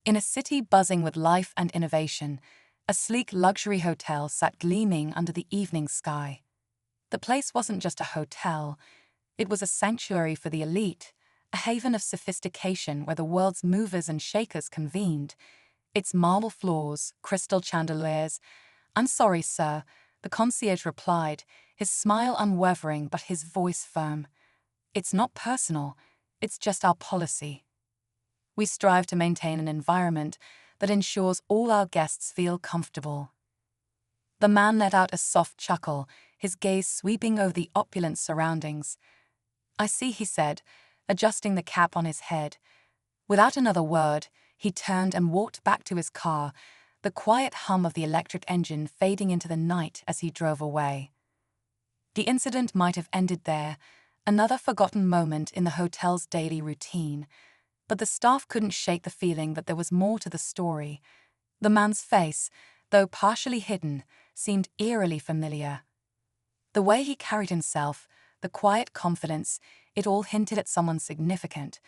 In a city buzzing with life and innovation, a sleek luxury hotel sat gleaming under the evening sky. The place wasn't just a hotel, it was a sanctuary for the elite, a haven of sophistication where the world's movers and shakers convened. Its marble floors, crystal chandeliers. "I'm sorry, sir," the concierge replied, his smile unwavering but his voice firm. "It's not personal, it's just our policy. We strive to maintain an environment that ensures all our guests feel comfortable." The man let out a soft chuckle, his gaze sweeping over the opulent surroundings. "I see," he said, adjusting the cap on his head. Without another word, he turned and walked back to his car, the quiet hum of the electric engine fading into the night as he drove away. The incident might have ended there, another forgotten moment in the hotel's daily routine, but the staff couldn't shake the feeling that there was more to the story. The man's face, though partially hidden, seemed eerily familiar. The way he carried himself, the quiet confidence, it all hinted at someone significant.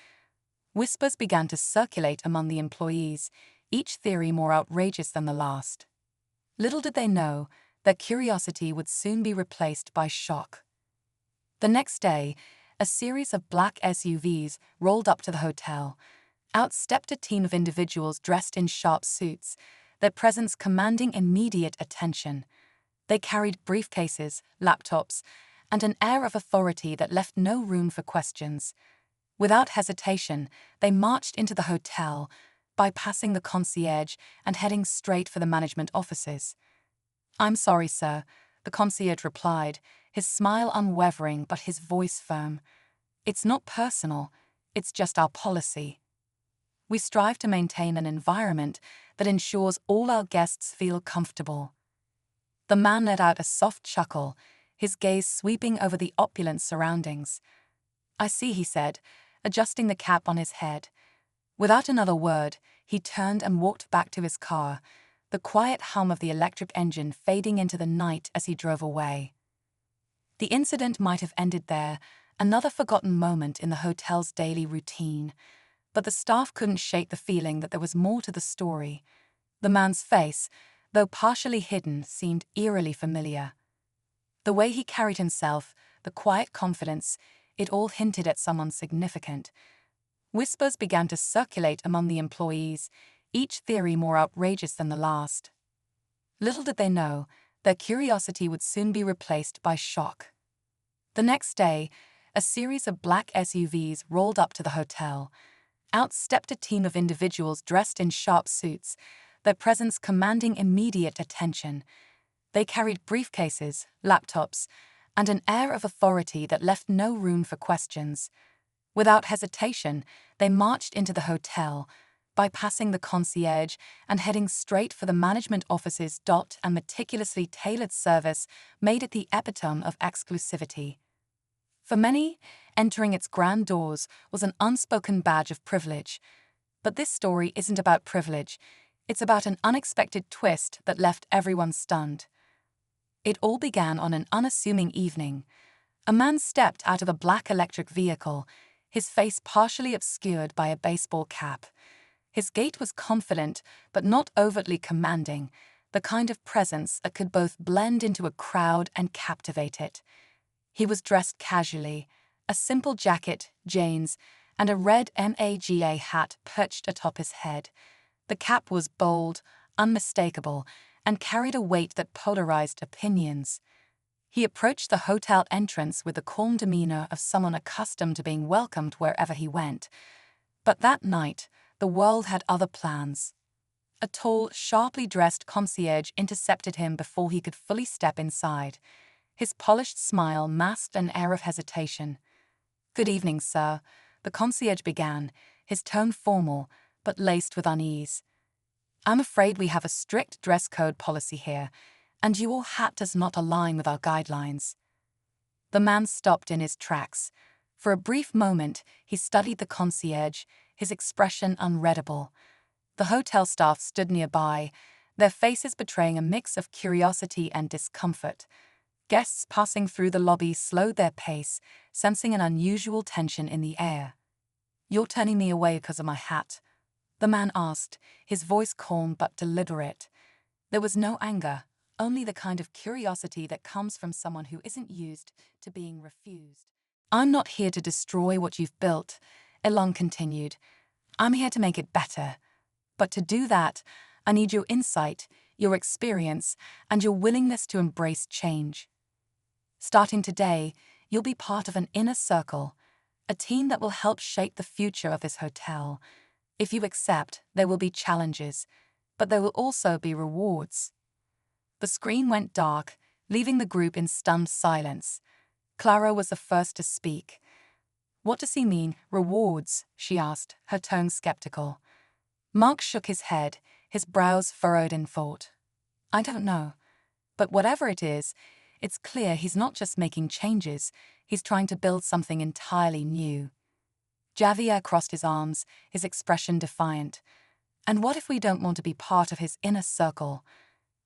Whispers began to circulate among the employees, each theory more outrageous than the last. Little did they know, their curiosity would soon be replaced by shock. The next day, a series of black SUVs rolled up to the hotel. Out stepped a team of individuals dressed in sharp suits, their presence commanding immediate attention. They carried briefcases, laptops, and an air of authority that left no room for questions. Without hesitation, they marched into the hotel, bypassing the concierge and heading straight for the management offices. "I'm sorry, sir," the concierge replied, his smile unwavering but his voice firm. "It's not personal, it's just our policy. We strive to maintain an environment that ensures all our guests feel comfortable." The man let out a soft chuckle, his gaze sweeping over the opulent surroundings. "I see," he said, adjusting the cap on his head. Without another word, he turned and walked back to his car, the quiet hum of the electric engine fading into the night as he drove away. The incident might have ended there, another forgotten moment in the hotel's daily routine, but the staff couldn't shake the feeling that there was more to the story. The man's face, though partially hidden, seemed eerily familiar. The way he carried himself, the quiet confidence, it all hinted at someone significant. Whispers began to circulate among the employees, each theory more outrageous than the last. Little did they know, their curiosity would soon be replaced by shock. The next day, a series of black SUVs rolled up to the hotel. Out stepped a team of individuals dressed in sharp suits, their presence commanding immediate attention. They carried briefcases, laptops, and an air of authority that left no room for questions. Without hesitation, they marched into the hotel, bypassing the concierge and heading straight for the management office's and meticulously tailored service made it the epitome of exclusivity. For many, entering its grand doors was an unspoken badge of privilege. But this story isn't about privilege, it's about an unexpected twist that left everyone stunned. It all began on an unassuming evening. A man stepped out of a black electric vehicle, his face partially obscured by a baseball cap. His gait was confident, but not overtly commanding, the kind of presence that could both blend into a crowd and captivate it. He was dressed casually, a simple jacket, jeans, and a red MAGA hat perched atop his head. The cap was bold, unmistakable, and carried a weight that polarized opinions. He approached the hotel entrance with the calm demeanor of someone accustomed to being welcomed wherever he went. But that night, the world had other plans. A tall, sharply dressed concierge intercepted him before he could fully step inside. His polished smile masked an air of hesitation. "Good evening, sir," the concierge began, his tone formal, but laced with unease. "I'm afraid we have a strict dress code policy here, and your hat does not align with our guidelines." The man stopped in his tracks. For a brief moment, he studied the concierge, his expression unreadable. The hotel staff stood nearby, their faces betraying a mix of curiosity and discomfort. Guests passing through the lobby slowed their pace, sensing an unusual tension in the air. "You're turning me away because of my hat," the man asked, his voice calm but deliberate. There was no anger, only the kind of curiosity that comes from someone who isn't used to being refused. I'm not here to destroy what you've built, Elon continued. I'm here to make it better. But to do that, I need your insight, your experience, and your willingness to embrace change. Starting today, you'll be part of an inner circle, a team that will help shape the future of this hotel. If you accept, there will be challenges, but there will also be rewards. The screen went dark, leaving the group in stunned silence. Clara was the first to speak. What does he mean, rewards? She asked, her tone skeptical. Mark shook his head, his brows furrowed in thought. I don't know. But whatever it is, it's clear he's not just making changes, he's trying to build something entirely new. Javier crossed his arms, his expression defiant. And what if we don't want to be part of his inner circle?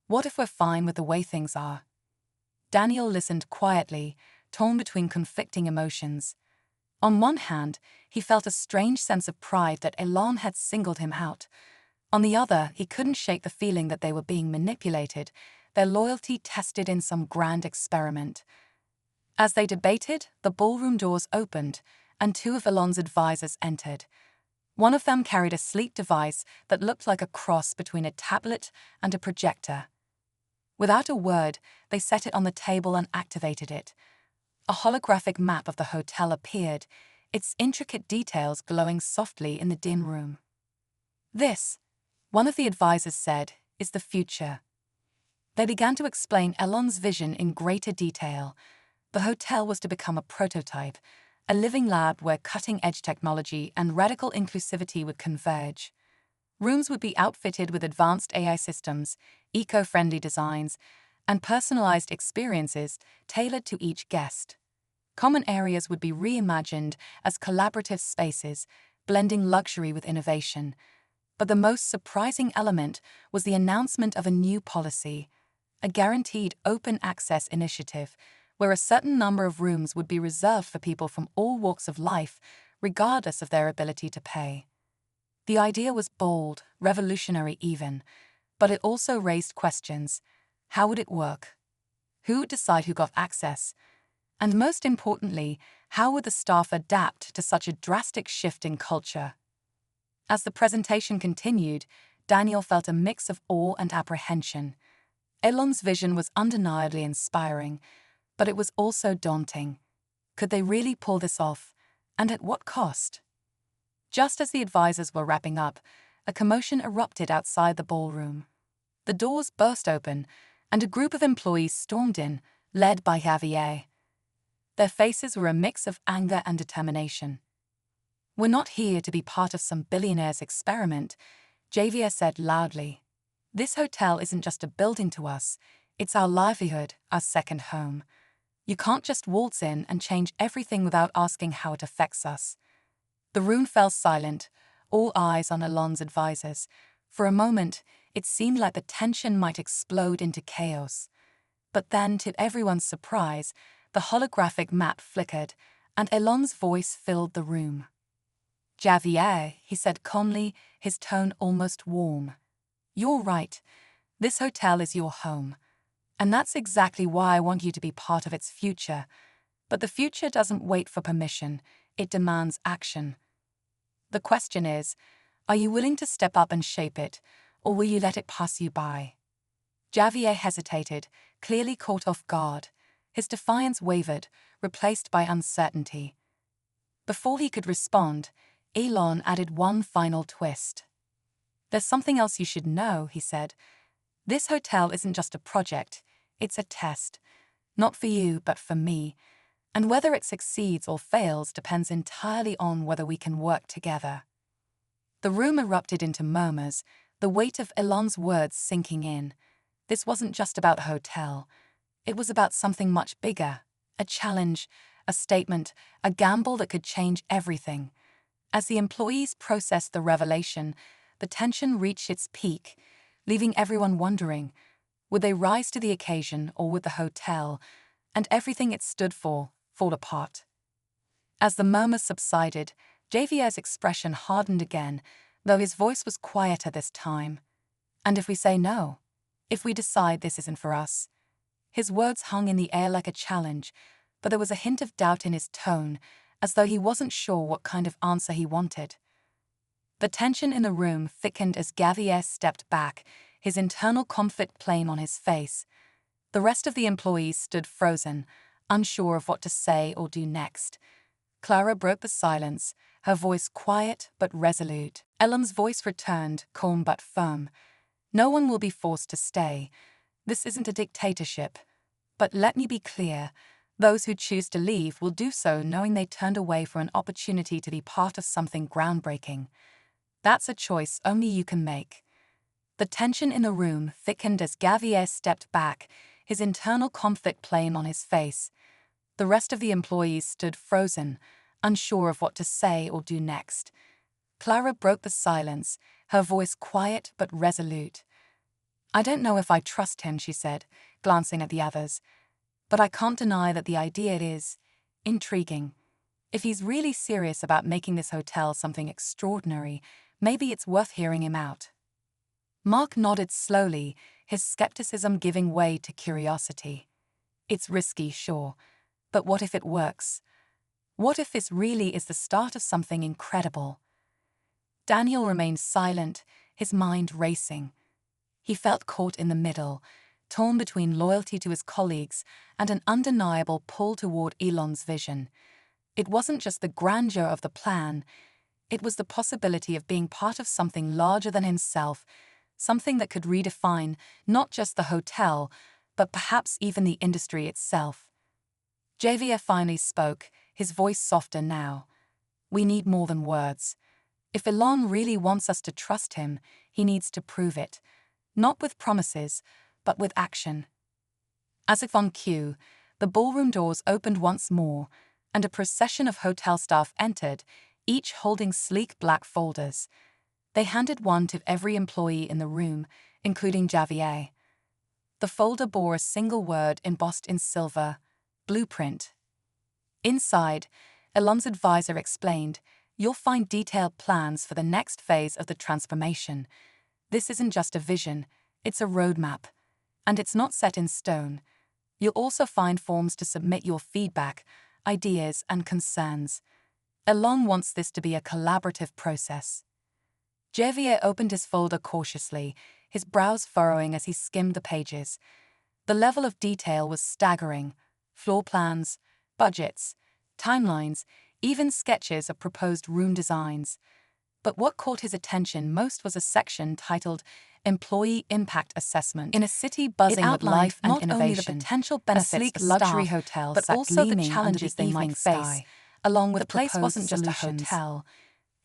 What if we're fine with the way things are? Daniel listened quietly, torn between conflicting emotions. On one hand, he felt a strange sense of pride that Elon had singled him out. On the other, he couldn't shake the feeling that they were being manipulated, their loyalty tested in some grand experiment. As they debated, the ballroom doors opened, and two of Elon's advisors entered. One of them carried a sleek device that looked like a cross between a tablet and a projector. Without a word, they set it on the table and activated it. A holographic map of the hotel appeared, its intricate details glowing softly in the dim room. This, one of the advisors said, is the future. They began to explain Elon's vision in greater detail. The hotel was to become a prototype, a living lab where cutting-edge technology and radical inclusivity would converge. Rooms would be outfitted with advanced AI systems, eco-friendly designs, and personalized experiences tailored to each guest. Common areas would be reimagined as collaborative spaces, blending luxury with innovation. But the most surprising element was the announcement of a new policy, a guaranteed open access initiative, where a certain number of rooms would be reserved for people from all walks of life, regardless of their ability to pay. The idea was bold, revolutionary even, but it also raised questions. How would it work? Who would decide who got access? And most importantly, how would the staff adapt to such a drastic shift in culture? As the presentation continued, Daniel felt a mix of awe and apprehension. Elon's vision was undeniably inspiring, but it was also daunting. Could they really pull this off? And at what cost? Just as the advisors were wrapping up, a commotion erupted outside the ballroom. The doors burst open, and a group of employees stormed in, led by Javier. Their faces were a mix of anger and determination. We're not here to be part of some billionaire's experiment, Javier said loudly. This hotel isn't just a building to us, it's our livelihood, our second home. You can't just waltz in and change everything without asking how it affects us. The room fell silent, all eyes on Elon's advisors. For a moment, it seemed like the tension might explode into chaos. But then, to everyone's surprise, the holographic map flickered, and Elon's voice filled the room. Javier, he said calmly, his tone almost warm. You're right. This hotel is your home. And that's exactly why I want you to be part of its future. But the future doesn't wait for permission. It demands action. The question is, are you willing to step up and shape it, or will you let it pass you by? Javier hesitated, clearly caught off guard. His defiance wavered, replaced by uncertainty. Before he could respond, Elon added one final twist. There's something else you should know, he said. This hotel isn't just a project, it's a test. Not for you, but for me. And whether it succeeds or fails depends entirely on whether we can work together. The room erupted into murmurs, the weight of Elon's words sinking in. This wasn't just about the hotel. It was about something much bigger, a challenge, a statement, a gamble that could change everything. As the employees processed the revelation, the tension reached its peak, leaving everyone wondering, would they rise to the occasion or would the hotel, and everything it stood for, fall apart? As the murmurs subsided, Javier's expression hardened again, though his voice was quieter this time. "And if we say no? If we decide this isn't for us?" His words hung in the air like a challenge, but there was a hint of doubt in his tone, as though he wasn't sure what kind of answer he wanted. The tension in the room thickened as Gavier stepped back, his internal conflict plain on his face. The rest of the employees stood frozen, unsure of what to say or do next. Clara broke the silence, her voice quiet but resolute. Ellen's voice returned, calm but firm. "No one will be forced to stay. This isn't a dictatorship. But let me be clear, those who choose to leave will do so knowing they turned away for an opportunity to be part of something groundbreaking. That's a choice only you can make." The tension in the room thickened as Gavier stepped back, his internal conflict plain on his face. The rest of the employees stood frozen, unsure of what to say or do next. Clara broke the silence, her voice quiet but resolute. "I don't know if I trust him," she said, glancing at the others. "But I can't deny that the idea is intriguing. If he's really serious about making this hotel something extraordinary, maybe it's worth hearing him out." Mark nodded slowly, his skepticism giving way to curiosity. "It's risky, sure, but what if it works? What if this really is the start of something incredible?" Daniel remained silent, his mind racing. He felt caught in the middle, torn between loyalty to his colleagues and an undeniable pull toward Elon's vision. It wasn't just the grandeur of the plan, it was the possibility of being part of something larger than himself, something that could redefine not just the hotel, but perhaps even the industry itself. Javier finally spoke, his voice softer now. "We need more than words. If Elon really wants us to trust him, he needs to prove it. Not with promises, but with action." As if on cue, the ballroom doors opened once more, and a procession of hotel staff entered, each holding sleek black folders. They handed one to every employee in the room, including Javier. The folder bore a single word embossed in silver: blueprint. Inside, Elon's advisor explained, "You'll find detailed plans for the next phase of the transformation. This isn't just a vision, it's a roadmap. And it's not set in stone. You'll also find forms to submit your feedback, ideas, and concerns. Elon wants this to be a collaborative process." Javier opened his folder cautiously, his brows furrowing as he skimmed the pages. The level of detail was staggering: floor plans, budgets, timelines, even sketches of proposed room designs. But what caught his attention most was a section titled Employee Impact Assessment. In a city buzzing with life and innovation, not only the potential benefits of luxury hotels, but also the challenges they might face, along with the place wasn't just a hotel.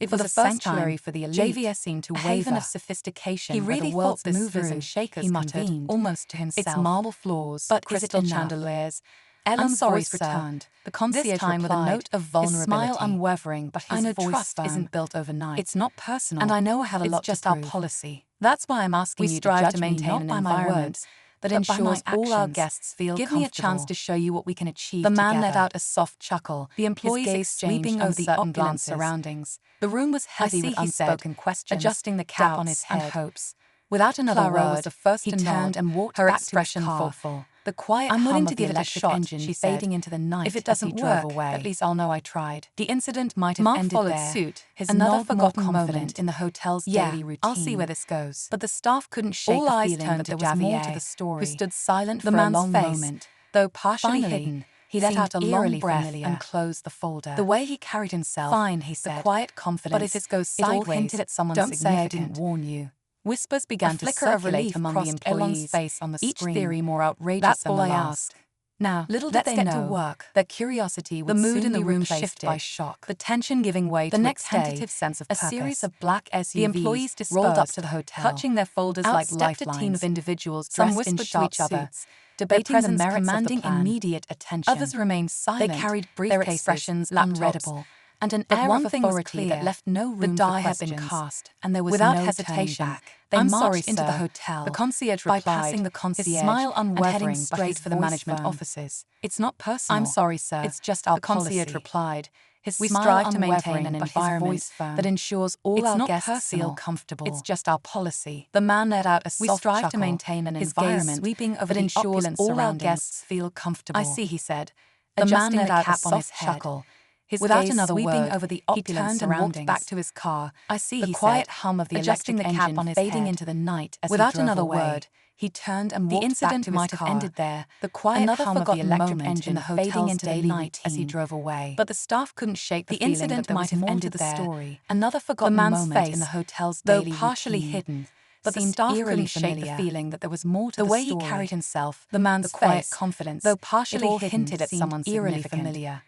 It was a sanctuary for the elite. Javier seemed to waver. A haven of sophistication. He really thought the movers and shakers, he muttered, almost to himself. "Its marble floors, but crystal chandeliers." Ellen's voice returned. The concierge this time replied, with a note of vulnerability. His smile unwavering, but his voice trust isn't built overnight. "It's not personal, and I know I have a lot to prove. It's just our policy. That's why I'm asking you to judge to maintain an environment that ensures all our guests feel comfortable. Give me a chance to show you what we can achieve together." The man let out a soft chuckle, the employees exchanging uncertain glances. Surroundings. The room was heavy with unspoken questions, adjusting the cap on his head and hopes. Without another word, was the first he turned and walked her back expression to his car. Thoughtful. The quiet "I'm willing to give it a shot," she said, fading into the night. "If it doesn't work, away. At least I'll know I tried." The incident might have ended followed there. Suit, his another forgotten moment in the hotel's daily routine. "I'll see where this goes." But the staff couldn't shake all the feeling that there was more to the story, who stood silent for a long moment, though partially hidden. He let out a long breath and closed the folder. The way he carried himself, "Fine," he said, the quiet confidence. "But if this goes sideways, it all hinted at someone significant. Don't say I didn't warn you." Whispers began to circulate among the employees, face on the each screen. Theory more outrageous than the last. That's all I asked. Now, little did they get to work. Their curiosity would the mood in the room shifted by shock, the tension giving way to the next tentative sense of purpose. A series of black SUVs the employees rolled up to the hotel, touching their folders like lifelines. A team of individuals dressed in sharp to each other, debating the merits commanding of the plan. Immediate attention. Others remained silent. They carried briefcases, their expressions unreadable, and an air of authority that left no room for questions. The die had been cast, and there was without no hesitation back. They marched into the hotel. The concierge replied, bypassing the concierge, his smile unwavering, straight for the management offices. "It's not personal. I'm sorry, sir. It's just our policy." The concierge replied, his We smile strive to unwavering, maintain an but his environment voice firm. that ensures all It's our not guests personal. feel comfortable. It's just our policy. The man let out a We soft strive to chuckle, maintain an his gaze environment sweeping over that the ensures opulent all our surroundings. guests feel comfortable. I see, he said, The man adjusting let the out a cap on his soft head. chuckle, his Without gaze another sweeping word, over the he opulent turned and walked surroundings. back to his car. I see, The he quiet said, hum of the adjusting electric the cap engine on his fading head. into the night as Without he drove another away. word, He turned and the walked back incident to his might have car. ended there. The quiet Another hum of the forgotten electric moment engine in the fading hotel's into the daily night as he routine. drove away. But the staff couldn't shake the feeling incident that there might was have more to ended the there. story. Another forgotten The man's moment face, in the hotel's though daily partially routine, hidden, but the seemed staff eerily couldn't shake the familiar. feeling that there was more to The the way he story. carried himself, The man's the quiet face, confidence, though partially it all hidden, hinted at seemed someone eerily significant. familiar.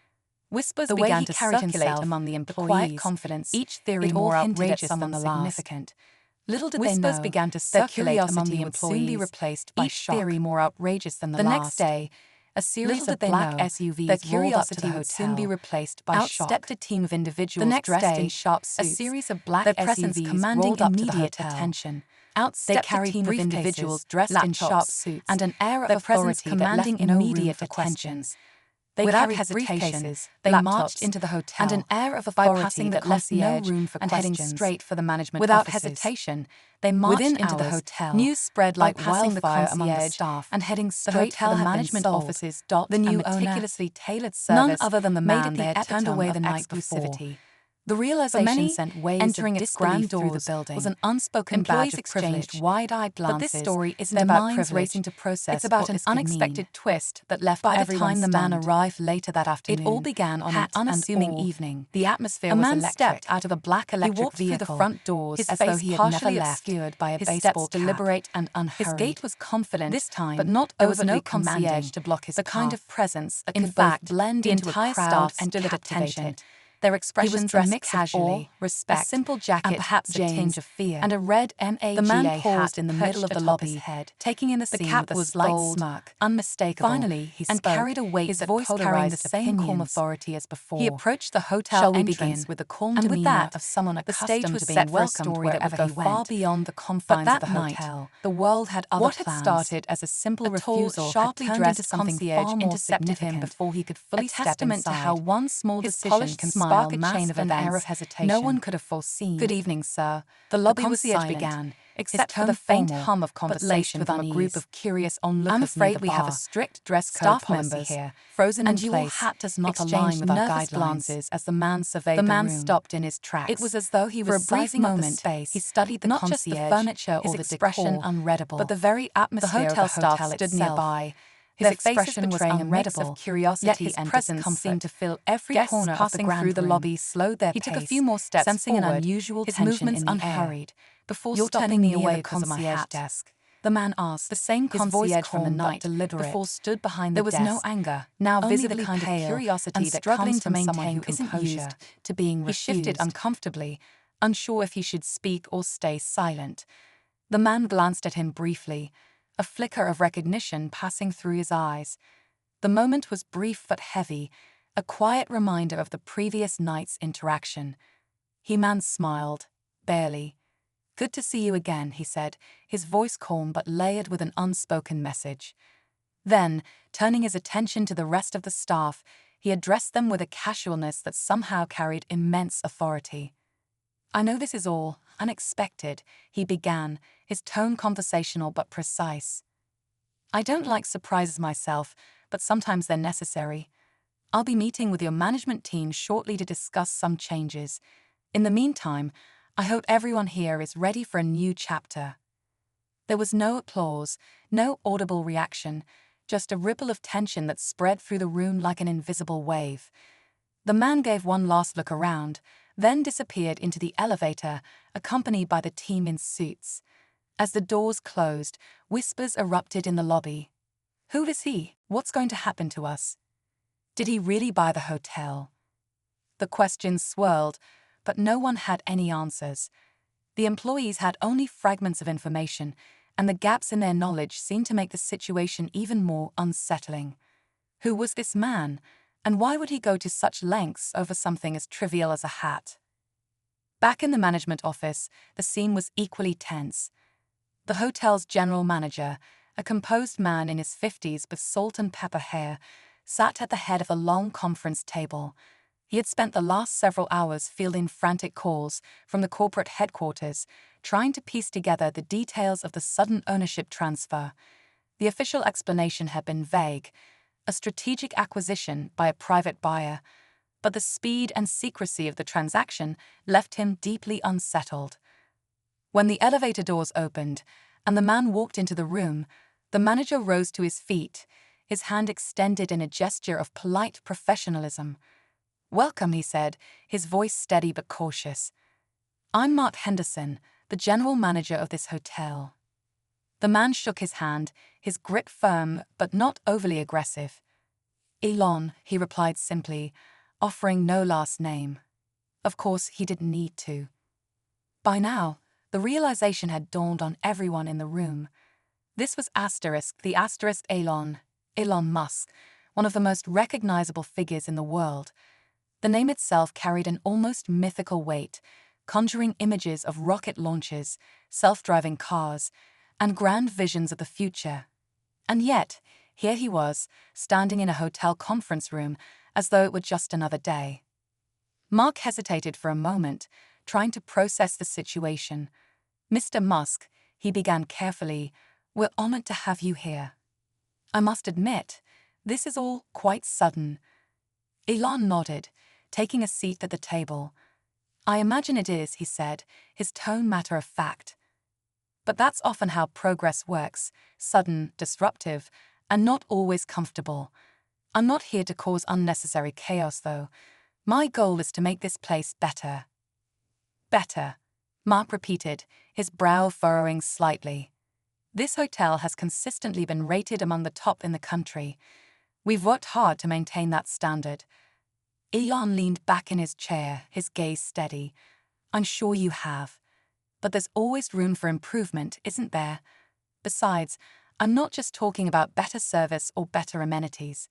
Whispers The way began he to carried circulate himself, among the the employees, quiet confidence, each theory it all more hinted at outrageous than someone the last. significant. Little did Whispers they know began to their circulate among curiosity the would soon be employees, replaced by each shock. theory more outrageous than The next day, a series Little of did they black know, SUVs their rolled up to curiosity the would soon be hotel. replaced by Out shock. stepped a team of individuals The next dressed day, in sharp a suits. series of black Their presence SUVs commanding rolled up to the immediate hotel. attention. Out They stepped a carried team of briefcases, individuals dressed in sharp laptops, suits, and an air their of presence authority commanding that left no room immediate for attention. questions. They Without carried hesitation, briefcases, they laptops, marched into the hotel, and an air of bypassing authority the that left no concierge room for and questions. heading straight for the management Without offices. hesitation, they marched Within into the hours, hotel, news spread like bypassing the wildfire among the concierge staff, and heading the straight for hotel the had been management sold. offices. The new A owner, meticulously tailored none service other than the made man it they the had turned epitome away of the night before. exclusivity. The For realization many, sent waves entering of its disbelief grand through the doors building. was an unspoken Employees badge of exchanged privilege. wide-eyed But glances, this story isn't their about minds privilege. racing to process It's about what an this could unexpected mean. twist that left By the everyone time the man stunned. arrived later that afternoon, It all began on an hat and unassuming all, evening. The atmosphere A was man electric. stepped out of a black electric He walked vehicle, through the front doors his as face though he had never partially left, obscured by a his baseball steps cap. deliberate and unhurried. His gait was confident This time, but not there was no overtly concierge commanding, to block his the kind path. of presence that In could fact, both blend the into entire a crowd staff and stood at captivate attention. it. Their He expressions was were dressed mixed casually, of awe, respect, a simple jacket, and perhaps a James, tinge of fear. and a red MAGA The man hat paused in the middle of the perched lobby, atop his head, taking in the The scene cap with a was slight bold, smirk, unmistakable, Finally, he and spoke, carried a weight his that voice carrying the polarized same calm opinions. authority as before. He approached the hotel Shall we entrance begin? with the calm And demeanor with that, of someone the stage accustomed was to being set for a welcomed story that would wherever go he far went. beyond the But confines that of the night, hotel. the world had other What had plans. started as a simple A tall, refusal sharply had turned dressed into something concierge far more intercepted him significant. before he could fully A step testament to how inside. one small His decision polished can smile spark a chain masked of an air of events hesitation. no one could have foreseen. Good evening, sir. The lobby was concierge silent, began, except except for the faint formal, hum of but laced conversation with from a group unease. of curious onlookers I'm near afraid the we have a bar. strict dress code Staff policy members here, frozen and in your place, hat does not align exchanged with our nervous guidelines. glances as the man surveyed The the man room. stopped in his tracks. It was as though he was For a brief sizing up the moment, space. he studied the not concierge, just the furniture his or the expression decor, unreadable, but the very the atmosphere hotel of the hotel staff stood itself. nearby. His Their expression faces was betraying a mix unreadable, of curiosity yet his and presence discomfort. seemed to fill every Guests corner of the passing grand through the room. lobby slowed their He pace, took a few more steps sensing forward, an unusual his tension movements in the air. unhurried. Before You're stopping stopping me near away the because of my concierge hat. desk, the man asked, The same his voice concierge from the calm but night deliberate, before stood behind there the was desk, no anger, now only visibly the kind pale of curiosity and that struggling comes to from someone maintain who isn't composure. used to being He refused. shifted uncomfortably, unsure if he should speak or stay silent. The man glanced at him briefly, a flicker of recognition passing through his eyes. The moment was brief but heavy, a quiet reminder of the previous night's interaction. He-Man smiled, barely. Good to see you again, he said, his voice calm but layered with an unspoken message. Then, turning his attention to the rest of the staff, he addressed them with a casualness that somehow carried immense authority. I know this is all unexpected, he began, his tone conversational but precise. I don't like surprises myself, but sometimes they're necessary. I'll be meeting with your management team shortly to discuss some changes. In the meantime, I hope everyone here is ready for a new chapter. There was no applause, no audible reaction, just a ripple of tension that spread through the room like an invisible wave. The man gave one last look around, then disappeared into the elevator, accompanied by the team in suits. As the doors closed, whispers erupted in the lobby. Who is he? What's going to happen to us? Did he really buy the hotel? The questions swirled, but no one had any answers. The employees had only fragments of information, and the gaps in their knowledge seemed to make the situation even more unsettling. Who was this man, and why would he go to such lengths over something as trivial as a hat? Back in the management office, the scene was equally tense. The hotel's general manager, a composed man in his 50s with salt and pepper hair, sat at the head of a long conference table. He had spent the last several hours fielding frantic calls from the corporate headquarters, trying to piece together the details of the sudden ownership transfer. The official explanation had been vague, a strategic acquisition by a private buyer, but the speed and secrecy of the transaction left him deeply unsettled. When the elevator doors opened and the man walked into the room, the manager rose to his feet, his hand extended in a gesture of polite professionalism. "Welcome," he said, his voice steady but cautious. "I'm Mark Henderson, the general manager of this hotel." The man shook his hand, his grip firm but not overly aggressive. "Elon," he replied simply, offering no last name. Of course, he didn't need to. By now, the realization had dawned on everyone in the room. This was the asterisk Elon Musk, one of the most recognizable figures in the world. The name itself carried an almost mythical weight, conjuring images of rocket launches, self-driving cars, and grand visions of the future. And yet, here he was, standing in a hotel conference room as though it were just another day. Mark hesitated for a moment, trying to process the situation. "Mr. Musk," he began carefully, "we're honored to have you here. I must admit, this is all quite sudden." Elon nodded, taking a seat at the table. "I imagine it is," he said, his tone matter of fact. "But that's often how progress works, sudden, disruptive, and not always comfortable. I'm not here to cause unnecessary chaos, though. My goal is to make this place better." "Better," Mark repeated, his brow furrowing slightly. "This hotel has consistently been rated among the top in the country. We've worked hard to maintain that standard." Elon leaned back in his chair, his gaze steady. "I'm sure you have. But there's always room for improvement, isn't there? Besides, I'm not just talking about better service or better amenities.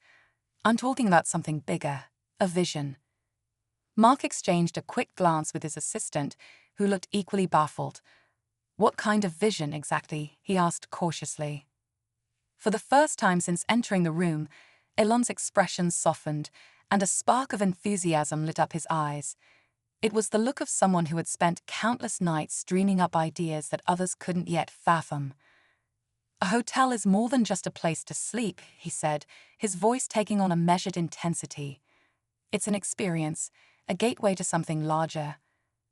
I'm talking about something bigger, a vision." Mark exchanged a quick glance with his assistant, who looked equally baffled. "What kind of vision exactly?" he asked cautiously. For the first time since entering the room, Elon's expression softened, and a spark of enthusiasm lit up his eyes. It was the look of someone who had spent countless nights dreaming up ideas that others couldn't yet fathom. "A hotel is more than just a place to sleep," he said, his voice taking on a measured intensity. "It's an experience, a gateway to something larger.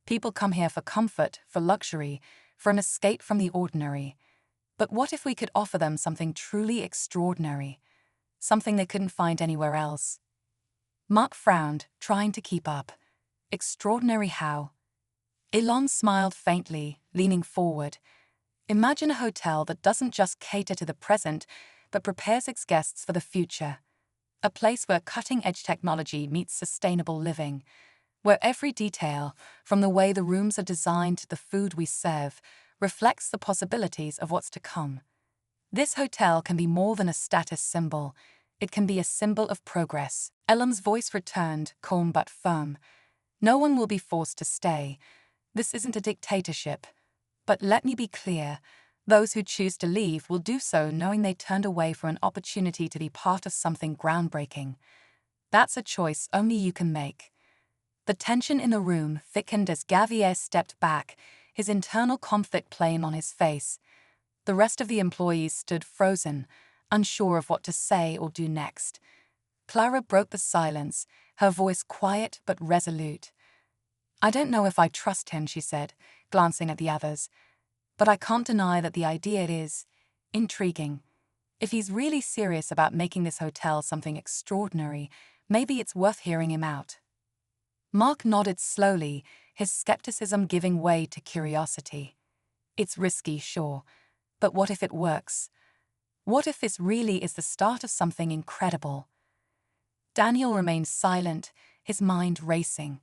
People come here for comfort, for luxury, for an escape from the ordinary. But what if we could offer them something truly extraordinary? Something they couldn't find anywhere else?" Mark frowned, trying to keep up. "Extraordinary how?" Elon smiled faintly, leaning forward. "Imagine a hotel that doesn't just cater to the present, but prepares its guests for the future. A place where cutting-edge technology meets sustainable living, where every detail, from the way the rooms are designed to the food we serve, reflects the possibilities of what's to come. This hotel can be more than a status symbol. It can be a symbol of progress." Elon's voice returned, calm but firm. "No one will be forced to stay. This isn't a dictatorship. But let me be clear, those who choose to leave will do so knowing they turned away for an opportunity to be part of something groundbreaking. That's a choice only you can make." The tension in the room thickened as Gavier stepped back, his internal conflict playing on his face. The rest of the employees stood frozen, unsure of what to say or do next. Clara broke the silence, her voice quiet but resolute. "I don't know if I trust him," she said, glancing at the others. "But I can't deny that the idea is intriguing. If he's really serious about making this hotel something extraordinary, maybe it's worth hearing him out." Mark nodded slowly, his skepticism giving way to curiosity. "It's risky, sure, but what if it works? What if this really is the start of something incredible?" Daniel remained silent, his mind racing.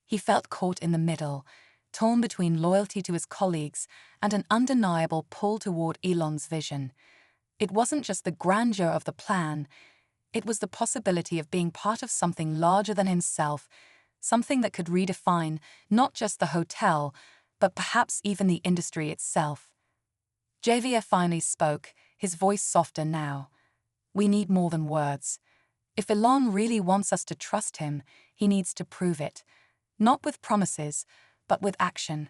He felt caught in the middle, torn between loyalty to his colleagues and an undeniable pull toward Elon's vision. It wasn't just the grandeur of the plan, it was the possibility of being part of something larger than himself, something that could redefine not just the hotel, but perhaps even the industry itself. Javier finally spoke, his voice softer now. "We need more than words. If Elon really wants us to trust him, he needs to prove it, not with promises, but with action.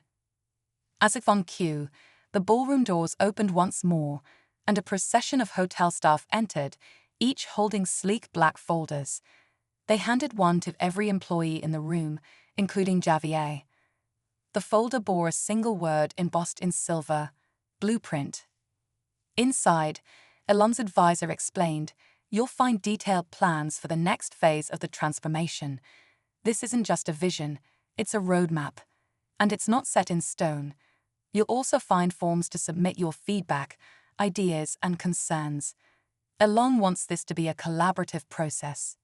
As if on cue, the ballroom doors opened once more, and a procession of hotel staff entered, each holding sleek black folders. They handed one to every employee in the room, including Javier. The folder bore a single word embossed in silver: blueprint. Inside, Elon's advisor explained, "You'll find detailed plans for the next phase of the transformation. This isn't just a vision, it's a roadmap. And it's not set in stone. You'll also find forms to submit your feedback, ideas, and concerns. Elon wants this to be a collaborative process."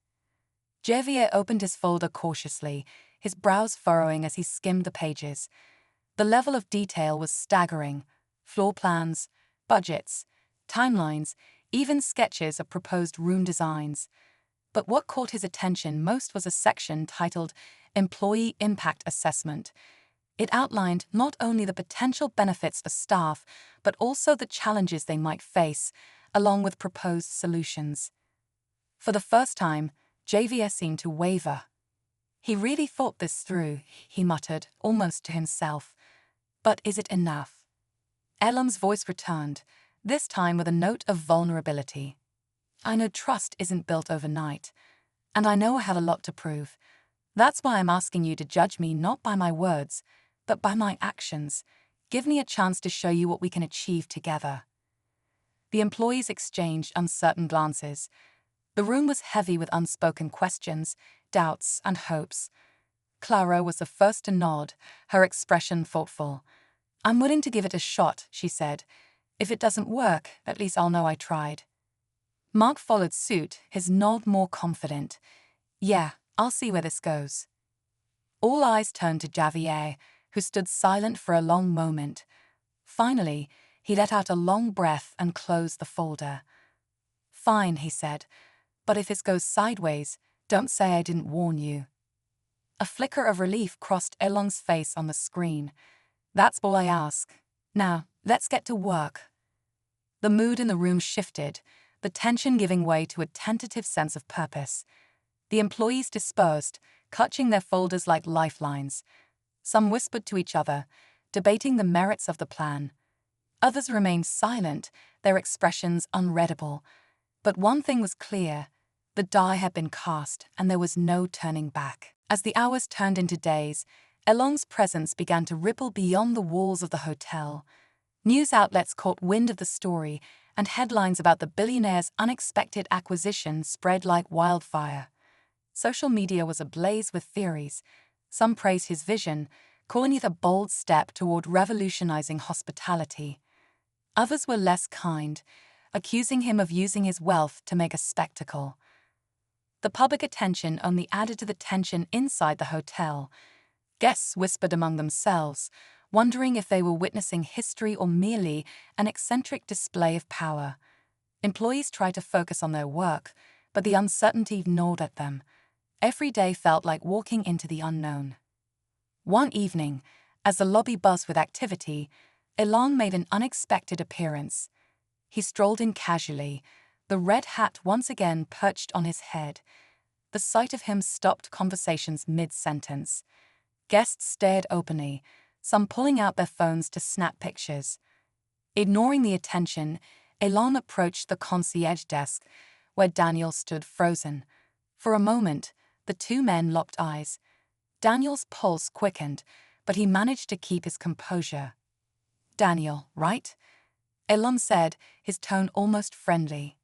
Javier opened his folder cautiously, his brows furrowing as he skimmed the pages. The level of detail was staggering: floor plans, budgets, timelines, even sketches of proposed room designs. But what caught his attention most was a section titled Employee Impact Assessment. It outlined not only the potential benefits for staff, but also the challenges they might face, along with proposed solutions. For the first time, Javier seemed to waver. "He really thought this through," he muttered, almost to himself. "But is it enough?" Elon's voice returned, this time with a note of vulnerability. "I know trust isn't built overnight, and I know I have a lot to prove. That's why I'm asking you to judge me not by my words, but by my actions. Give me a chance to show you what we can achieve together." The employees exchanged uncertain glances. The room was heavy with unspoken questions, doubts, and hopes. Clara was the first to nod, her expression thoughtful. "I'm willing to give it a shot," she said. "If it doesn't work, at least I'll know I tried." Mark followed suit, his nod more confident. "Yeah, I'll see where this goes." All eyes turned to Javier, who stood silent for a long moment. Finally, he let out a long breath and closed the folder. "Fine," he said, "but if this goes sideways, don't say I didn't warn you." A flicker of relief crossed Elon's face on the screen. "That's all I ask. Now, let's get to work." The mood in the room shifted, the tension giving way to a tentative sense of purpose. The employees dispersed, clutching their folders like lifelines. Some whispered to each other, debating the merits of the plan. Others remained silent, their expressions unreadable. But one thing was clear: the die had been cast, and there was no turning back. As the hours turned into days, Elon's presence began to ripple beyond the walls of the hotel. News outlets caught wind of the story, and headlines about the billionaire's unexpected acquisition spread like wildfire. Social media was ablaze with theories. Some praised his vision, calling it a bold step toward revolutionizing hospitality. Others were less kind, accusing him of using his wealth to make a spectacle. The public attention only added to the tension inside the hotel. Guests whispered among themselves, wondering if they were witnessing history or merely an eccentric display of power. Employees tried to focus on their work, but the uncertainty gnawed at them. Every day felt like walking into the unknown. One evening, as the lobby buzzed with activity, Elon made an unexpected appearance. He strolled in casually, the red hat once again perched on his head. The sight of him stopped conversations mid-sentence. Guests stared openly, some pulling out their phones to snap pictures. Ignoring the attention, Elon approached the concierge desk, where Daniel stood frozen. For a moment, the two men locked eyes. Daniel's pulse quickened, but he managed to keep his composure. "Daniel, right?" Elon said, his tone almost friendly.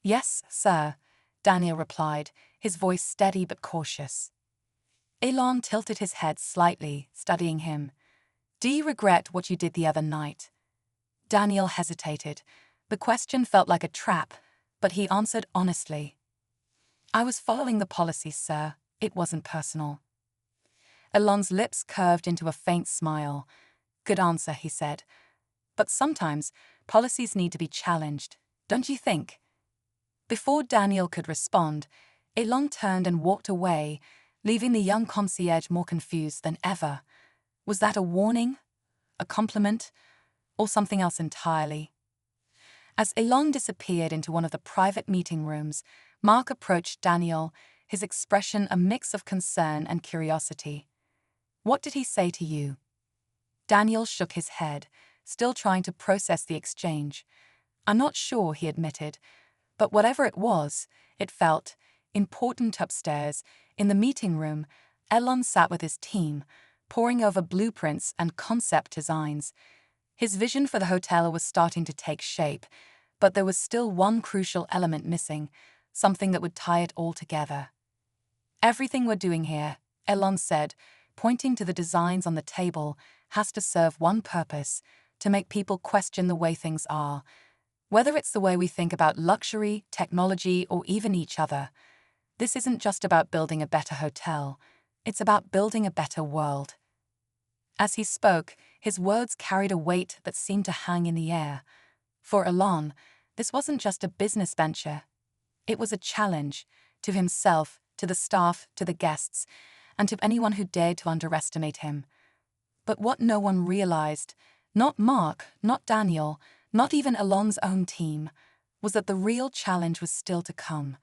"Yes, sir," Daniel replied, his voice steady but cautious. Elon tilted his head slightly, studying him. "Do you regret what you did the other night?" Daniel hesitated. The question felt like a trap, but he answered honestly. "I was following the policies, sir. It wasn't personal." Elon's lips curved into a faint smile. "Good answer," he said. "But sometimes policies need to be challenged, don't you think?" Before Daniel could respond, Elon turned and walked away, leaving the young concierge more confused than ever. Was that a warning, a compliment, or something else entirely? As Elon disappeared into one of the private meeting rooms, Mark approached Daniel, his expression a mix of concern and curiosity. "What did he say to you?" Daniel shook his head, still trying to process the exchange. "I'm not sure," he admitted, but whatever it was, it felt important. Upstairs, in the meeting room, Elon sat with his team, poring over blueprints and concept designs. His vision for the hotel was starting to take shape, but there was still one crucial element missing, something that would tie it all together. "Everything we're doing here," Elon said, pointing to the designs on the table, "has to serve one purpose: to make people question the way things are. Whether it's the way we think about luxury, technology, or even each other. This isn't just about building a better hotel, it's about building a better world." As he spoke, his words carried a weight that seemed to hang in the air. For Elon, this wasn't just a business venture. It was a challenge, to himself, to the staff, to the guests, and to anyone who dared to underestimate him. But what no one realized, not Mark, not Daniel, not even Elon's own team, was that the real challenge was still to come.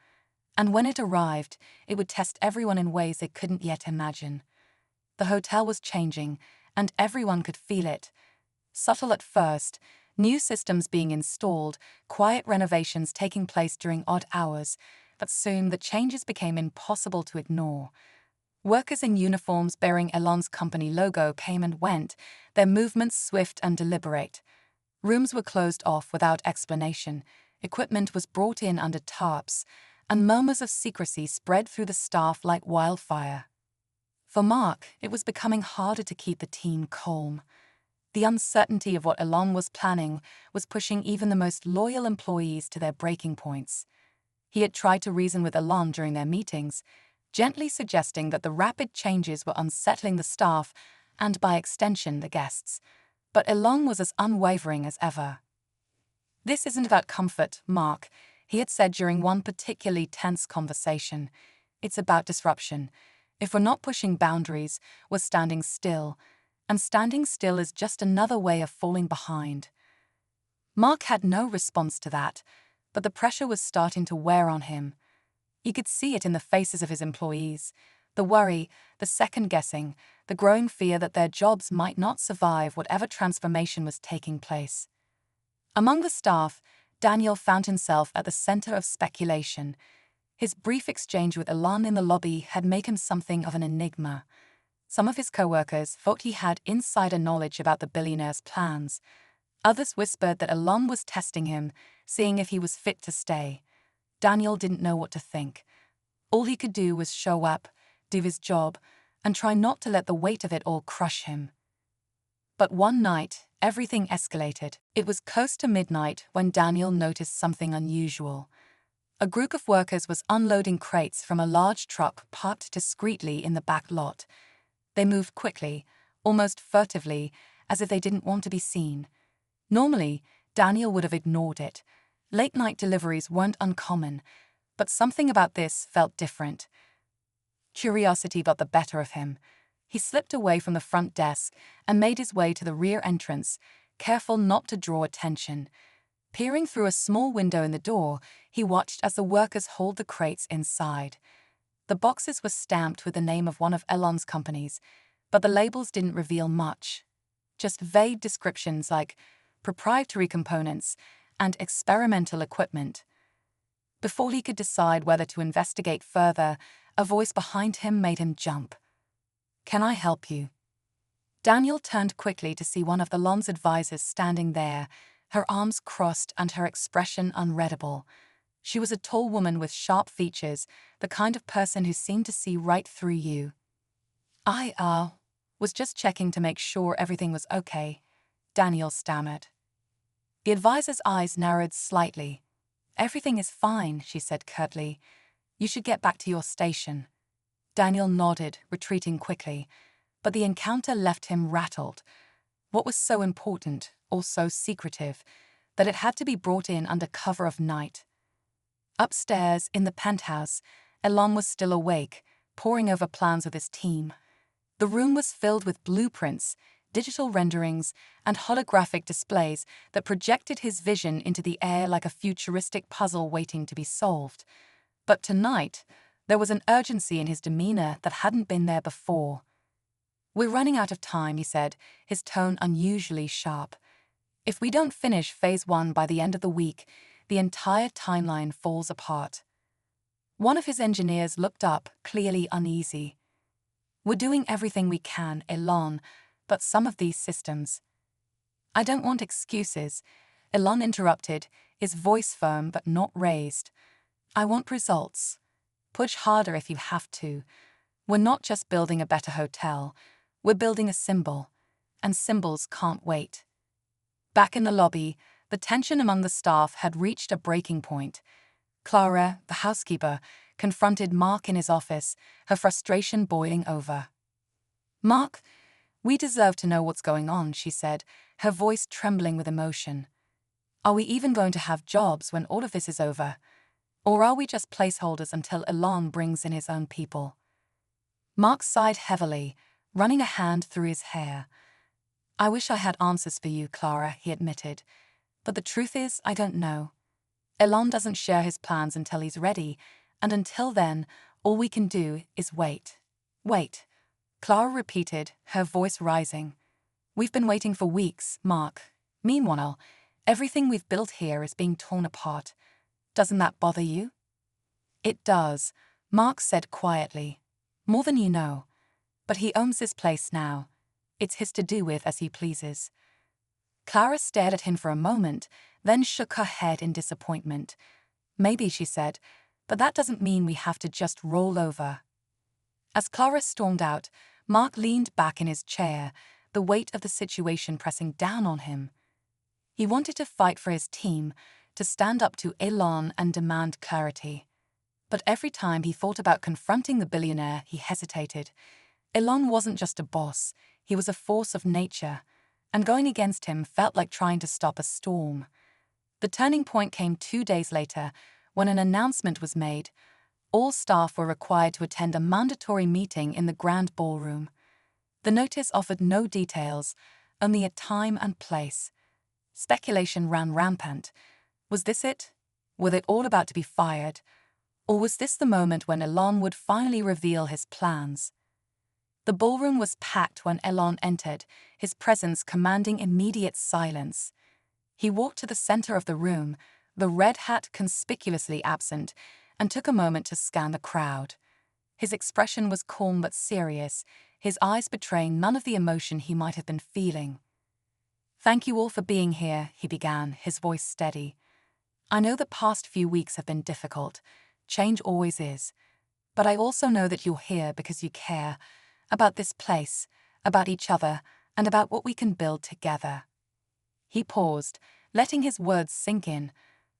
And when it arrived, it would test everyone in ways they couldn't yet imagine. The hotel was changing, and everyone could feel it. Subtle at first, new systems being installed, quiet renovations taking place during odd hours, but soon the changes became impossible to ignore. Workers in uniforms bearing Elon's company logo came and went, their movements swift and deliberate. Rooms were closed off without explanation, equipment was brought in under tarps, and murmurs of secrecy spread through the staff like wildfire. For Mark, it was becoming harder to keep the team calm. The uncertainty of what Elon was planning was pushing even the most loyal employees to their breaking points. He had tried to reason with Elon during their meetings, gently suggesting that the rapid changes were unsettling the staff and, by extension, the guests. But Elon was as unwavering as ever. "This isn't about comfort, Mark," he had said during one particularly tense conversation. "It's about disruption. If we're not pushing boundaries, we're standing still. And standing still is just another way of falling behind." Mark had no response to that, but the pressure was starting to wear on him. You could see it in the faces of his employees, the worry, the second-guessing, the growing fear that their jobs might not survive whatever transformation was taking place. Among the staff, Daniel found himself at the center of speculation. His brief exchange with Elon in the lobby had made him something of an enigma. Some of his co-workers thought he had insider knowledge about the billionaire's plans. Others whispered that Elon was testing him, seeing if he was fit to stay. Daniel didn't know what to think. All he could do was show up, do his job, and try not to let the weight of it all crush him. But one night, everything escalated. It was close to midnight when Daniel noticed something unusual. A group of workers was unloading crates from a large truck parked discreetly in the back lot. They moved quickly, almost furtively, as if they didn't want to be seen. Normally, Daniel would have ignored it. Late-night deliveries weren't uncommon, but something about this felt different. Curiosity got the better of him. He slipped away from the front desk and made his way to the rear entrance, careful not to draw attention. Peering through a small window in the door, he watched as the workers hauled the crates inside. The boxes were stamped with the name of one of Elon's companies, but the labels didn't reveal much. Just vague descriptions like proprietary components and experimental equipment. Before he could decide whether to investigate further, a voice behind him made him jump. "Can I help you?" Daniel turned quickly to see one of Elon's advisors standing there, her arms crossed and her expression unreadable. She was a tall woman with sharp features, the kind of person who seemed to see right through you. "I was just checking to make sure everything was okay," Daniel stammered. The advisor's eyes narrowed slightly. "Everything is fine," she said curtly. "You should get back to your station." Daniel nodded, retreating quickly, but the encounter left him rattled. What was so important, or so secretive, that it had to be brought in under cover of night? Upstairs, in the penthouse, Elon was still awake, poring over plans with his team. The room was filled with blueprints, digital renderings, and holographic displays that projected his vision into the air like a futuristic puzzle waiting to be solved. But tonight, there was an urgency in his demeanor that hadn't been there before. "We're running out of time," he said, his tone unusually sharp. "If we don't finish Phase 1 by the end of the week, the entire timeline falls apart." One of his engineers looked up, clearly uneasy. "We're doing everything we can, Elon, but some of these systems—" "I don't want excuses," Elon interrupted, his voice firm but not raised. "I want results. Push harder if you have to. We're not just building a better hotel, we're building a symbol, and symbols can't wait." Back in the lobby, the tension among the staff had reached a breaking point. Clara, the housekeeper, confronted Mark in his office, her frustration boiling over. "Mark, we deserve to know what's going on," she said, her voice trembling with emotion. "Are we even going to have jobs when all of this is over? Or are we just placeholders until Elon brings in his own people?" Mark sighed heavily, running a hand through his hair. "I wish I had answers for you, Clara," he admitted. "But the truth is, I don't know. Elon doesn't share his plans until he's ready, and until then, all we can do is wait." "Wait," Clara repeated, her voice rising. "We've been waiting for weeks, Mark. Meanwhile, everything we've built here is being torn apart. Doesn't that bother you?" "It does," Mark said quietly. "More than you know. But he owns this place now. It's his to do with as he pleases." Clara stared at him for a moment, then shook her head in disappointment. "Maybe," she said, "but that doesn't mean we have to just roll over." As Clara stormed out, Mark leaned back in his chair, the weight of the situation pressing down on him. He wanted to fight for his team, to stand up to Elon and demand clarity. But every time he thought about confronting the billionaire, he hesitated. Elon wasn't just a boss, he was a force of nature, and going against him felt like trying to stop a storm. The turning point came 2 days later, when an announcement was made. All staff were required to attend a mandatory meeting in the grand ballroom. The notice offered no details, only a time and place. Speculation ran rampant. Was this it? Were they all about to be fired? Or was this the moment when Elon would finally reveal his plans? The ballroom was packed when Elon entered, his presence commanding immediate silence. He walked to the center of the room, the red hat conspicuously absent, and took a moment to scan the crowd. His expression was calm but serious, his eyes betraying none of the emotion he might have been feeling. "Thank you all for being here," he began, his voice steady. "I know the past few weeks have been difficult. Change always is. But I also know that you're here because you care. About this place, about each other, and about what we can build together." He paused, letting his words sink in.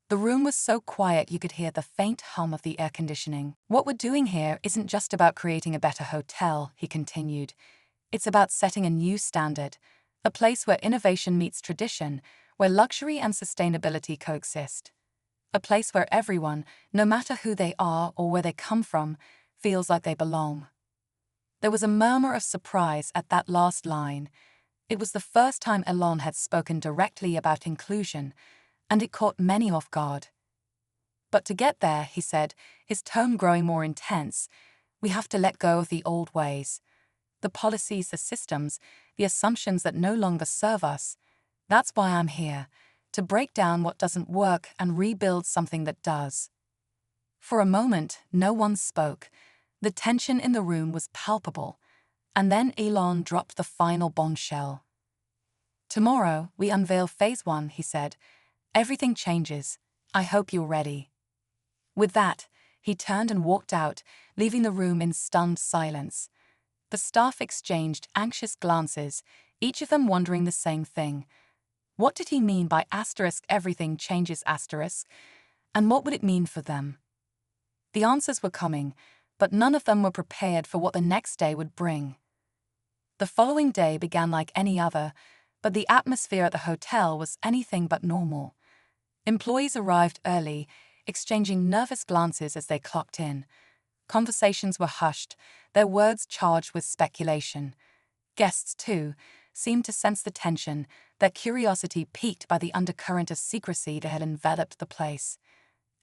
The room was so quiet you could hear the faint hum of the air conditioning. "What we're doing here isn't just about creating a better hotel," he continued. "It's about setting a new standard, a place where innovation meets tradition, where luxury and sustainability coexist. A place where everyone, no matter who they are or where they come from, feels like they belong." There was a murmur of surprise at that last line. It was the first time Elon had spoken directly about inclusion, and it caught many off guard. "But to get there," he said, his tone growing more intense, "we have to let go of the old ways. The policies, the systems, the assumptions that no longer serve us. That's why I'm here, to break down what doesn't work and rebuild something that does." For a moment, no one spoke. The tension in the room was palpable, and then Elon dropped the final bombshell. "Tomorrow, we unveil Phase 1, he said. "Everything changes. I hope you're ready." With that, he turned and walked out, leaving the room in stunned silence. The staff exchanged anxious glances, each of them wondering the same thing. What did he mean by *everything changes*? And what would it mean for them? The answers were coming, but none of them were prepared for what the next day would bring. The following day began like any other, but the atmosphere at the hotel was anything but normal. Employees arrived early, exchanging nervous glances as they clocked in. Conversations were hushed, their words charged with speculation. Guests, too, seemed to sense the tension, their curiosity piqued by the undercurrent of secrecy that had enveloped the place.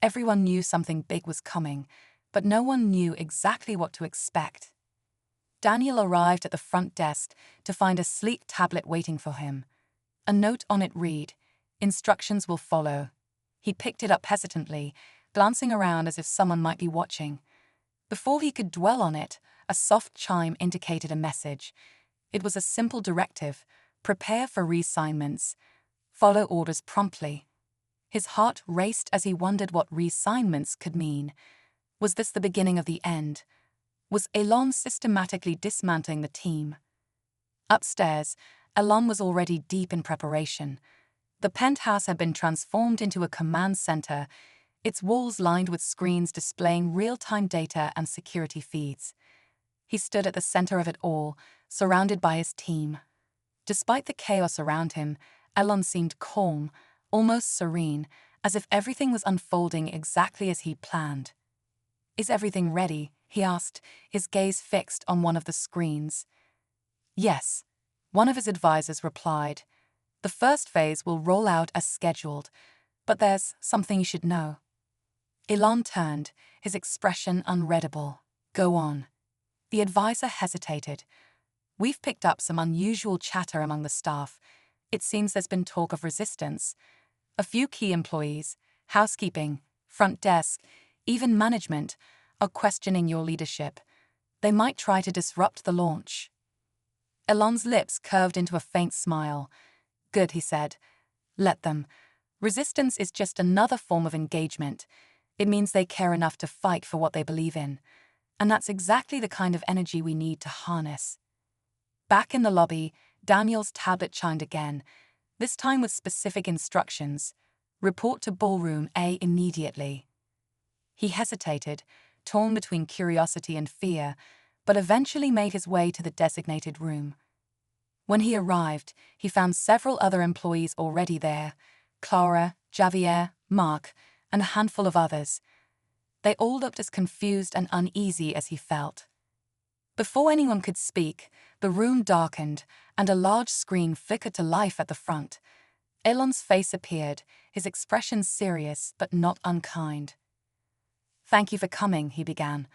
Everyone knew something big was coming, but no one knew exactly what to expect. Daniel arrived at the front desk to find a sleek tablet waiting for him. A note on it read, "Instructions will follow." He picked it up hesitantly, glancing around as if someone might be watching. Before he could dwell on it, a soft chime indicated a message. It was a simple directive: prepare for reassignments. Follow orders promptly. His heart raced as he wondered what reassignments could mean. Was this the beginning of the end? Was Elon systematically dismantling the team? Upstairs, Elon was already deep in preparation. The penthouse had been transformed into a command center, its walls lined with screens displaying real-time data and security feeds. He stood at the center of it all, surrounded by his team. Despite the chaos around him, Elon seemed calm, almost serene, as if everything was unfolding exactly as he planned. "Is everything ready?" he asked, his gaze fixed on one of the screens. "Yes," one of his advisors replied. "The first phase will roll out as scheduled, but there's something you should know." Elon turned, his expression unreadable. "Go on." The advisor hesitated. "We've picked up some unusual chatter among the staff. It seems there's been talk of resistance. A few key employees, housekeeping, front desk, even management, are questioning your leadership. They might try to disrupt the launch." Elon's lips curved into a faint smile. "Good," he said. "Let them. Resistance is just another form of engagement. It means they care enough to fight for what they believe in. And that's exactly the kind of energy we need to harness." Back in the lobby, Daniel's tablet chimed again, this time with specific instructions. "Report to Ballroom A immediately." He hesitated, torn between curiosity and fear, but eventually made his way to the designated room. When he arrived, he found several other employees already there: Clara, Javier, Mark, and a handful of others. They all looked as confused and uneasy as he felt. Before anyone could speak, the room darkened, and a large screen flickered to life at the front. Elon's face appeared, his expression serious but not unkind. "Thank you for coming," he began.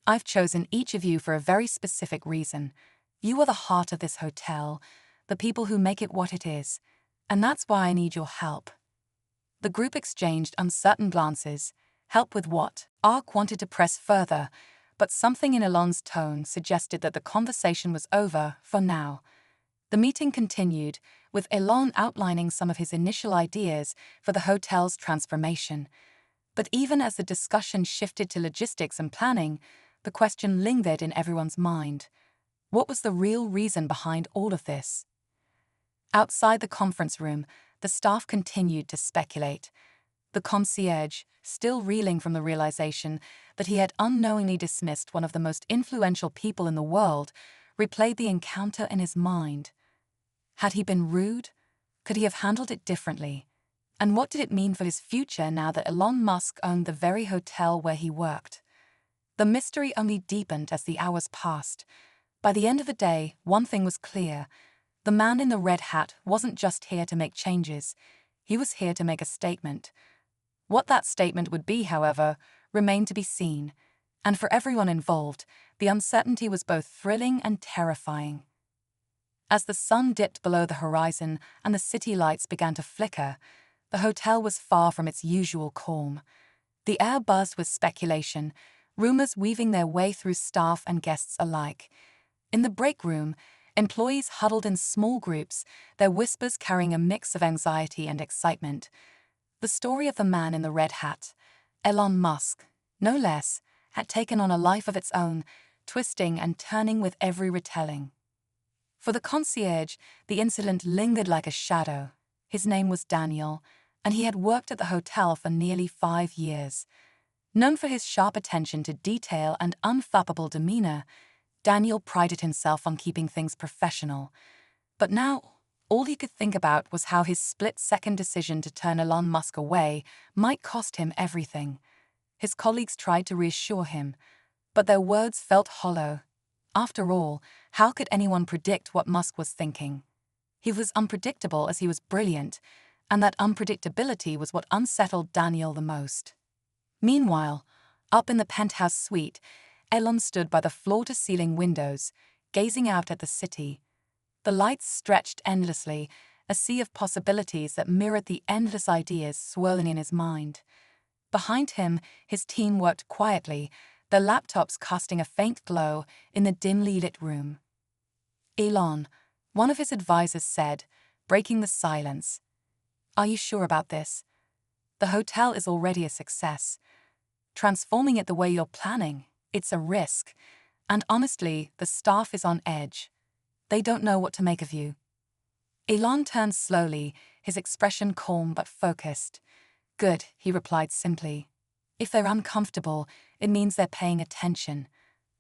"I've chosen each of you for a very specific reason. You are the heart of this hotel, the people who make it what it is, and that's why I need your help." The group exchanged uncertain glances. Help with what? Ark wanted to press further, but something in Elon's tone suggested that the conversation was over for now. The meeting continued, with Elon outlining some of his initial ideas for the hotel's transformation. But even as the discussion shifted to logistics and planning, the question lingered in everyone's mind. What was the real reason behind all of this? Outside the conference room, the staff continued to speculate. The concierge, still reeling from the realization that he had unknowingly dismissed one of the most influential people in the world, replayed the encounter in his mind. Had he been rude? Could he have handled it differently? And what did it mean for his future now that Elon Musk owned the very hotel where he worked? The mystery only deepened as the hours passed. By the end of the day, one thing was clear. The man in the red hat wasn't just here to make changes. He was here to make a statement. What that statement would be, however, remained to be seen. And for everyone involved, the uncertainty was both thrilling and terrifying. As the sun dipped below the horizon and the city lights began to flicker, the hotel was far from its usual calm. The air buzzed with speculation, rumors weaving their way through staff and guests alike. In the break room, employees huddled in small groups, their whispers carrying a mix of anxiety and excitement. The story of the man in the red hat, Elon Musk, no less, had taken on a life of its own, twisting and turning with every retelling. For the concierge, the incident lingered like a shadow. His name was Daniel, and he had worked at the hotel for nearly 5 years. Known for his sharp attention to detail and unflappable demeanor, Daniel prided himself on keeping things professional. But now, all he could think about was how his split-second decision to turn Elon Musk away might cost him everything. His colleagues tried to reassure him, but their words felt hollow. After all, how could anyone predict what Musk was thinking? He was unpredictable as he was brilliant, and that unpredictability was what unsettled Daniel the most. Meanwhile, up in the penthouse suite, Elon stood by the floor-to-ceiling windows, gazing out at the city. The lights stretched endlessly, a sea of possibilities that mirrored the endless ideas swirling in his mind. Behind him, his team worked quietly, their laptops casting a faint glow in the dimly lit room. Elon, one of his advisors, said, breaking the silence, "Are you sure about this? The hotel is already a success. Transforming it the way you're planning, it's a risk. And honestly, the staff is on edge. They don't know what to make of you." Elon turned slowly, his expression calm but focused. "Good," he replied simply. "If they're uncomfortable, it means they're paying attention.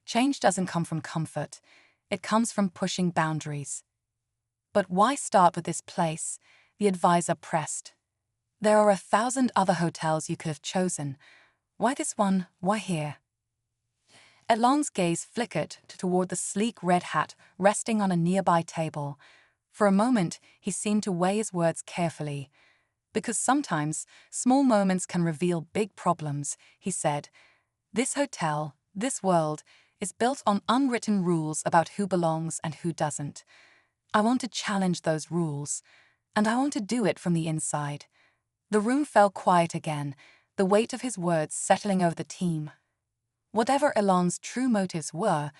Change doesn't come from comfort. It comes from pushing boundaries." "But why start with this place?" the advisor pressed. "There are 1,000 other hotels you could have chosen. Why this one? Why here?" Elon's gaze flickered toward the sleek red hat resting on a nearby table. For a moment, he seemed to weigh his words carefully. "Because sometimes, small moments can reveal big problems," he said. "This hotel, this world, is built on unwritten rules about who belongs and who doesn't. I want to challenge those rules, and I want to do it from the inside." The room fell quiet again, the weight of his words settling over the team. Whatever Elon's true motives were,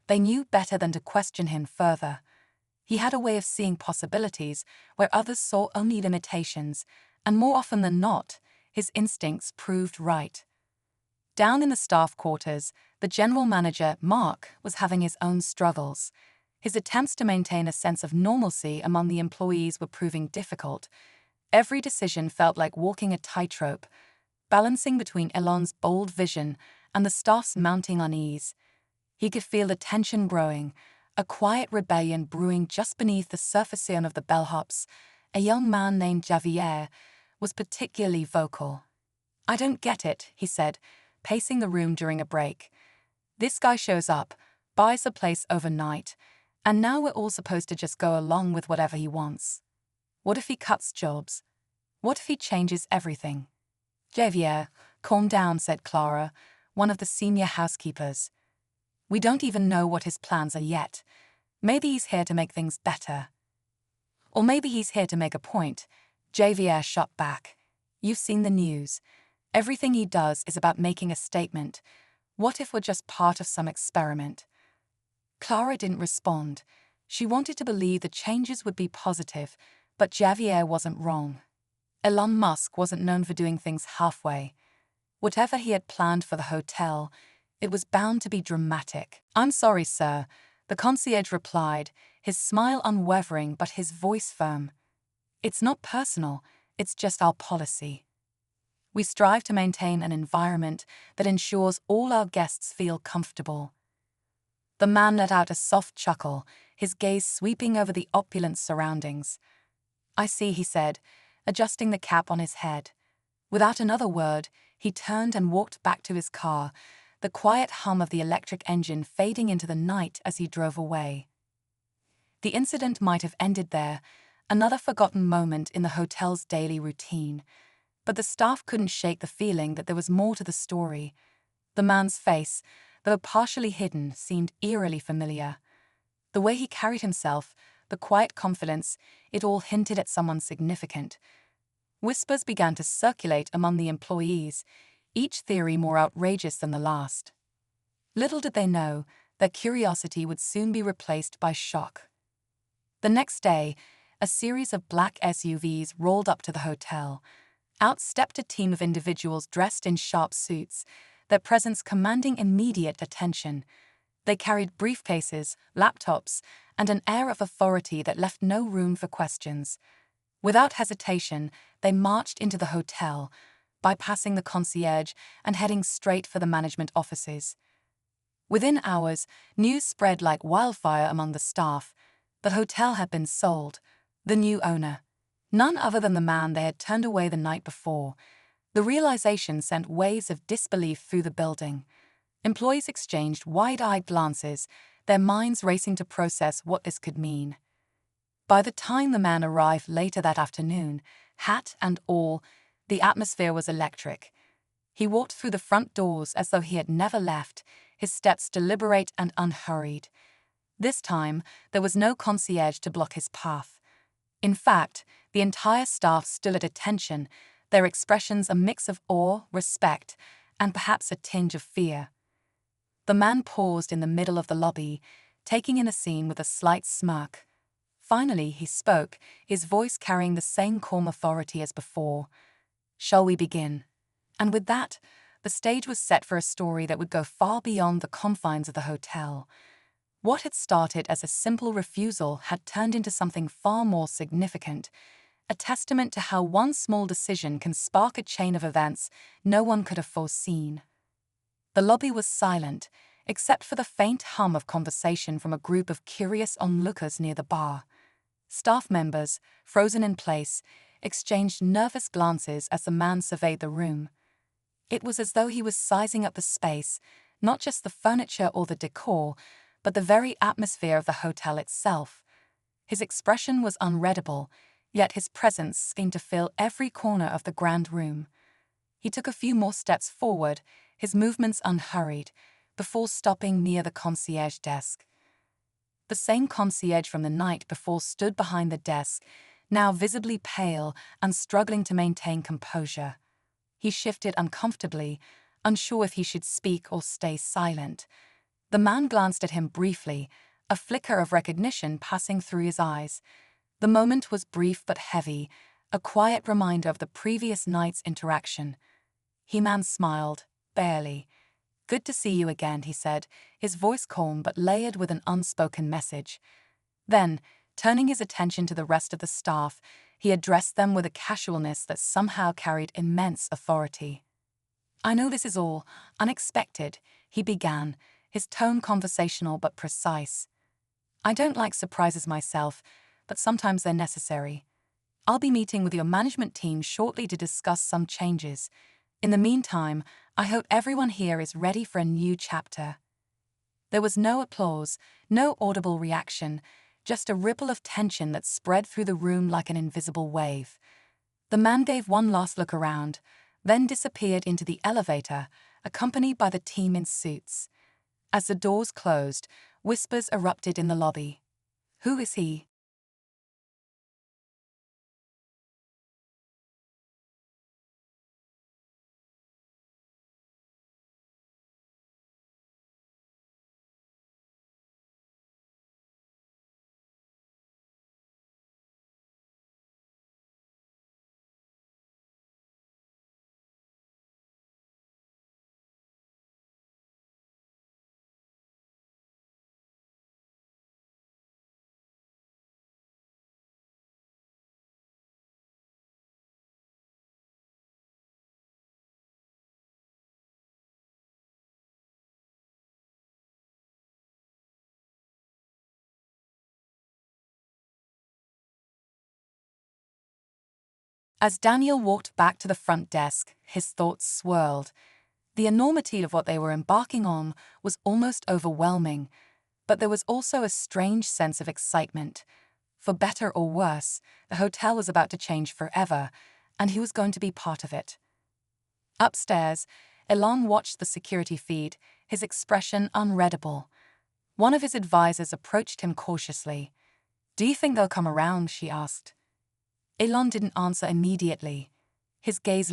they knew better than to question him further. He had a way of seeing possibilities where others saw only limitations, and more often than not, his instincts proved right. Down in the staff quarters, the general manager, Mark, was having his own struggles. His attempts to maintain a sense of normalcy among the employees were proving difficult. Every decision felt like walking a tightrope, balancing between Elon's bold vision and the staff's mounting unease. He could feel the tension growing, a quiet rebellion brewing just beneath the surface of the bellhops. A young man named Javier was particularly vocal. "I don't get it," he said, pacing the room during a break. "This guy shows up, buys the place overnight, and now we're all supposed to just go along with whatever he wants. What if he cuts jobs? What if he changes everything?" "Javier, calm down," said Clara, one of the senior housekeepers. "We don't even know what his plans are yet. Maybe he's here to make things better. Or maybe he's here to make a point." Javier shot back. "You've seen the news. Everything he does is about making a statement. What if we're just part of some experiment?" Clara didn't respond. She wanted to believe the changes would be positive, but Javier wasn't wrong. Elon Musk wasn't known for doing things halfway. Whatever he had planned for the hotel, it was bound to be dramatic. "I'm sorry, sir," the concierge replied, his smile unwavering but his voice firm. "It's not personal, it's just our policy. We strive to maintain an environment that ensures all our guests feel comfortable." The man let out a soft chuckle, his gaze sweeping over the opulent surroundings. "I see," he said, adjusting the cap on his head. Without another word, he turned and walked back to his car, the quiet hum of the electric engine fading into the night as he drove away. The incident might have ended there, another forgotten moment in the hotel's daily routine. But the staff couldn't shake the feeling that there was more to the story. The man's face, though partially hidden, seemed eerily familiar. The way he carried himself, the quiet confidence, it all hinted at someone significant. Whispers began to circulate among the employees, each theory more outrageous than the last. Little did they know, their curiosity would soon be replaced by shock. The next day, a series of black SUVs rolled up to the hotel. Out stepped a team of individuals dressed in sharp suits, their presence commanding immediate attention. They carried briefcases, laptops, and an air of authority that left no room for questions. Without hesitation, they marched into the hotel, bypassing the concierge and heading straight for the management offices. Within hours, news spread like wildfire among the staff. The hotel had been sold. The new owner, none other than the man they had turned away the night before. The realization sent waves of disbelief through the building. Employees exchanged wide-eyed glances, their minds racing to process what this could mean. By the time the man arrived later that afternoon, hat and all, the atmosphere was electric. He walked through the front doors as though he had never left, his steps deliberate and unhurried. This time, there was no concierge to block his path. In fact, the entire staff stood at attention, their expressions a mix of awe, respect, and perhaps a tinge of fear. The man paused in the middle of the lobby, taking in the scene with a slight smirk. Finally, he spoke, his voice carrying the same calm authority as before. "Shall we begin?" And with that, the stage was set for a story that would go far beyond the confines of the hotel. What had started as a simple refusal had turned into something far more significant, a testament to how one small decision can spark a chain of events no one could have foreseen. The lobby was silent, except for the faint hum of conversation from a group of curious onlookers near the bar. Staff members, frozen in place, exchanged nervous glances as the man surveyed the room. It was as though he was sizing up the space, not just the furniture or the decor, but the very atmosphere of the hotel itself. His expression was unreadable, yet his presence seemed to fill every corner of the grand room. He took a few more steps forward, his movements unhurried, before stopping near the concierge desk. The same concierge from the night before stood behind the desk, now visibly pale and struggling to maintain composure. He shifted uncomfortably, unsure if he should speak or stay silent. The man glanced at him briefly, a flicker of recognition passing through his eyes. The moment was brief but heavy, a quiet reminder of the previous night's interaction. He-Man smiled, barely. "Good to see you again," he said, his voice calm but layered with an unspoken message. Then, turning his attention to the rest of the staff, he addressed them with a casualness that somehow carried immense authority. "I know this is all unexpected," he began, his tone conversational but precise. "I don't like surprises myself, but sometimes they're necessary. I'll be meeting with your management team shortly to discuss some changes. In the meantime, I hope everyone here is ready for a new chapter." There was no applause, no audible reaction, just a ripple of tension that spread through the room like an invisible wave. The man gave one last look around, then disappeared into the elevator, accompanied by the team in suits. As the doors closed, whispers erupted in the lobby. "Who is he?" As Daniel walked back to the front desk, his thoughts swirled. The enormity of what they were embarking on was almost overwhelming, but there was also a strange sense of excitement. For better or worse, the hotel was about to change forever, and he was going to be part of it. Upstairs, Elon watched the security feed, his expression unreadable. One of his advisors approached him cautiously. "Do you think they'll come around?" she asked. Elon didn't answer immediately. His gaze